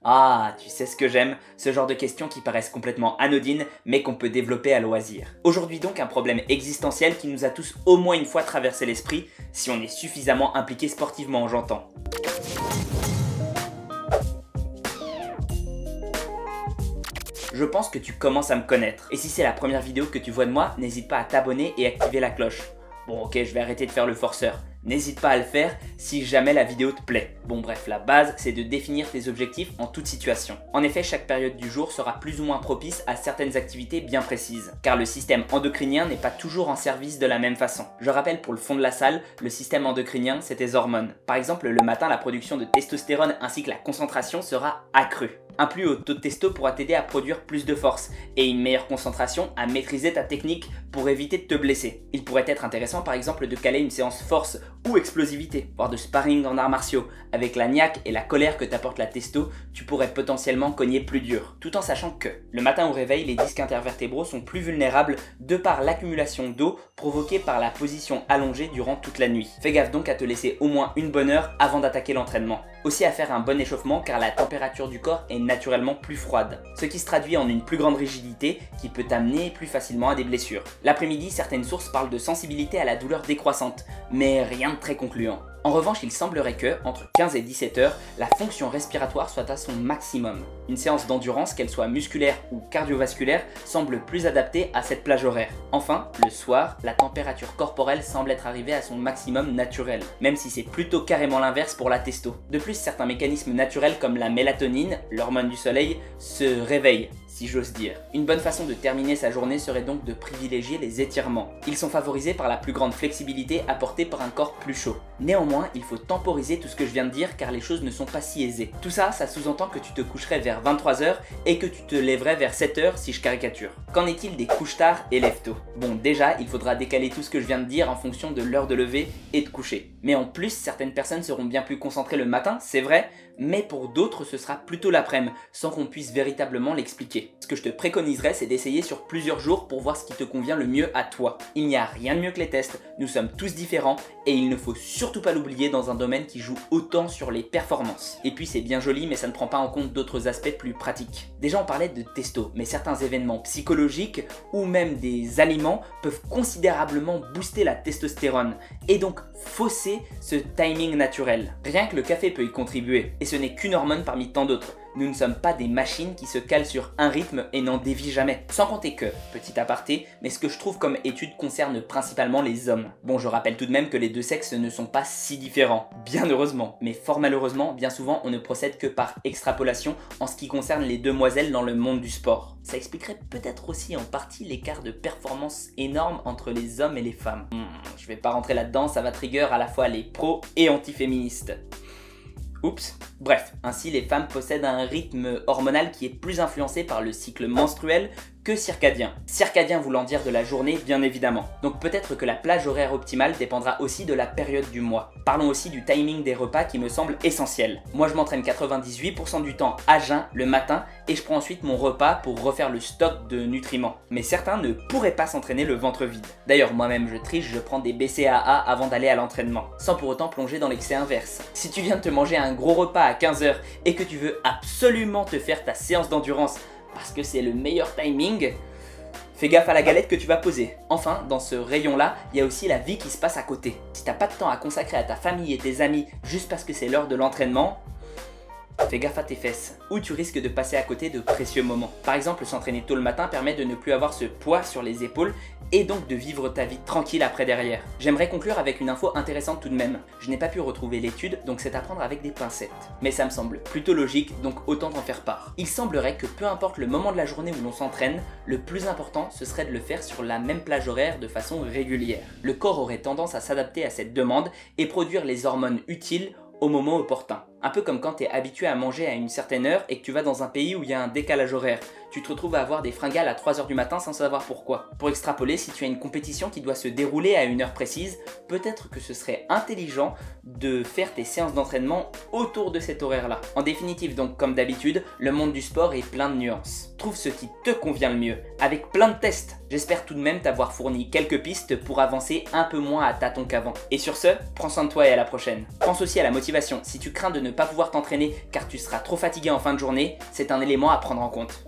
Ah, tu sais ce que j'aime? Ce genre de questions qui paraissent complètement anodines, mais qu'on peut développer à loisir. Aujourd'hui donc un problème existentiel qui nous a tous au moins une fois traversé l'esprit, si on est suffisamment impliqué sportivement, j'entends. Je pense que tu commences à me connaître, et si c'est la première vidéo que tu vois de moi, n'hésite pas à t'abonner et activer la cloche. Bon ok, je vais arrêter de faire le forceur. N'hésite pas à le faire si jamais la vidéo te plaît. Bon bref, la base c'est de définir tes objectifs en toute situation. En effet, chaque période du jour sera plus ou moins propice à certaines activités bien précises, car le système endocrinien n'est pas toujours en service de la même façon. Je rappelle pour le fond de la salle, le système endocrinien c'est tes hormones. Par exemple, le matin, la production de testostérone ainsi que la concentration sera accrue. Un plus haut taux de testo pourra t'aider à produire plus de force et une meilleure concentration à maîtriser ta technique pour éviter de te blesser. Il pourrait être intéressant par exemple de caler une séance force ou explosivité, voire de sparring en arts martiaux. Avec la niaque et la colère que t'apporte la testo, tu pourrais potentiellement cogner plus dur, tout en sachant que le matin au réveil, les disques intervertébraux sont plus vulnérables de par l'accumulation d'eau provoquée par la position allongée durant toute la nuit. Fais gaffe donc à te laisser au moins une bonne heure avant d'attaquer l'entraînement. Aussi à faire un bon échauffement car la température du corps est naturellement plus froide, ce qui se traduit en une plus grande rigidité qui peut t'amener plus facilement à des blessures. L'après-midi, certaines sources parlent de sensibilité à la douleur décroissante, mais rien de très concluant. En revanche, il semblerait que, entre 15 et 17 heures, la fonction respiratoire soit à son maximum. Une séance d'endurance, qu'elle soit musculaire ou cardiovasculaire, semble plus adaptée à cette plage horaire. Enfin, le soir, la température corporelle semble être arrivée à son maximum naturel, même si c'est plutôt carrément l'inverse pour la testo. De plus, certains mécanismes naturels comme la mélatonine, l'hormone du soleil, se réveillent, si j'ose dire. Une bonne façon de terminer sa journée serait donc de privilégier les étirements. Ils sont favorisés par la plus grande flexibilité apportée par un corps plus chaud. Néanmoins, il faut temporiser tout ce que je viens de dire car les choses ne sont pas si aisées. Tout ça, ça sous-entend que tu te coucherais vers 23 h et que tu te lèverais vers 7 h si je caricature. Qu'en est-il des couches tard et lève tôt? Bon, déjà, il faudra décaler tout ce que je viens de dire en fonction de l'heure de lever et de coucher. Mais en plus, certaines personnes seront bien plus concentrées le matin, c'est vrai, mais pour d'autres ce sera plutôt l'après-midi, sans qu'on puisse véritablement l'expliquer. Ce que je te préconiserais, c'est d'essayer sur plusieurs jours pour voir ce qui te convient le mieux à toi. Il n'y a rien de mieux que les tests, nous sommes tous différents et il ne faut surtout pas l'oublier dans un domaine qui joue autant sur les performances. Et puis c'est bien joli mais ça ne prend pas en compte d'autres aspects plus pratiques. Déjà on parlait de testo, mais certains événements psychologiques ou même des aliments peuvent considérablement booster la testostérone et donc fausser ce timing naturel. Rien que le café peut y contribuer. Et ce n'est qu'une hormone parmi tant d'autres. Nous ne sommes pas des machines qui se calent sur un rythme et n'en dévient jamais. Sans compter que, petit aparté, mais ce que je trouve comme étude concerne principalement les hommes. Bon, je rappelle tout de même que les deux sexes ne sont pas si différents, bien heureusement. Mais fort malheureusement, bien souvent, on ne procède que par extrapolation en ce qui concerne les demoiselles dans le monde du sport. Ça expliquerait peut-être aussi en partie l'écart de performance énorme entre les hommes et les femmes. Je vais pas rentrer là-dedans, ça va trigger à la fois les pros et antiféministes. Oups. Bref, ainsi les femmes possèdent un rythme hormonal qui est plus influencé par le cycle menstruel que circadien. Circadien voulant dire de la journée, bien évidemment. Donc peut-être que la plage horaire optimale dépendra aussi de la période du mois. Parlons aussi du timing des repas qui me semble essentiel. Moi je m'entraîne 98% du temps à jeun le matin et je prends ensuite mon repas pour refaire le stock de nutriments. Mais certains ne pourraient pas s'entraîner le ventre vide. D'ailleurs moi-même je triche, je prends des BCAA avant d'aller à l'entraînement, sans pour autant plonger dans l'excès inverse. Si tu viens de te manger un gros repas à 15 h et que tu veux absolument te faire ta séance d'endurance parce que c'est le meilleur timing, fais gaffe à la galette que tu vas poser. Enfin, dans ce rayon-là, il y a aussi la vie qui se passe à côté. Si t'as pas de temps à consacrer à ta famille et tes amis juste parce que c'est l'heure de l'entraînement, fais gaffe à tes fesses, ou tu risques de passer à côté de précieux moments. Par exemple, s'entraîner tôt le matin permet de ne plus avoir ce poids sur les épaules et donc de vivre ta vie tranquille après derrière. J'aimerais conclure avec une info intéressante tout de même. Je n'ai pas pu retrouver l'étude, donc c'est à prendre avec des pincettes. Mais ça me semble plutôt logique, donc autant t'en faire part. Il semblerait que peu importe le moment de la journée où l'on s'entraîne, le plus important ce serait de le faire sur la même plage horaire de façon régulière. Le corps aurait tendance à s'adapter à cette demande et produire les hormones utiles au moment opportun. Un peu comme quand tu es habitué à manger à une certaine heure et que tu vas dans un pays où il y a un décalage horaire. Tu te retrouves à avoir des fringales à 3 h du matin sans savoir pourquoi. Pour extrapoler, si tu as une compétition qui doit se dérouler à une heure précise, peut-être que ce serait intelligent de faire tes séances d'entraînement autour de cet horaire-là. En définitive donc, comme d'habitude, le monde du sport est plein de nuances. Trouve ce qui te convient le mieux, avec plein de tests. J'espère tout de même t'avoir fourni quelques pistes pour avancer un peu moins à tâtons qu'avant. Et sur ce, prends soin de toi et à la prochaine. Pense aussi à la motivation. Si tu crains de ne de ne pas pouvoir t'entraîner car tu seras trop fatigué en fin de journée, c'est un élément à prendre en compte.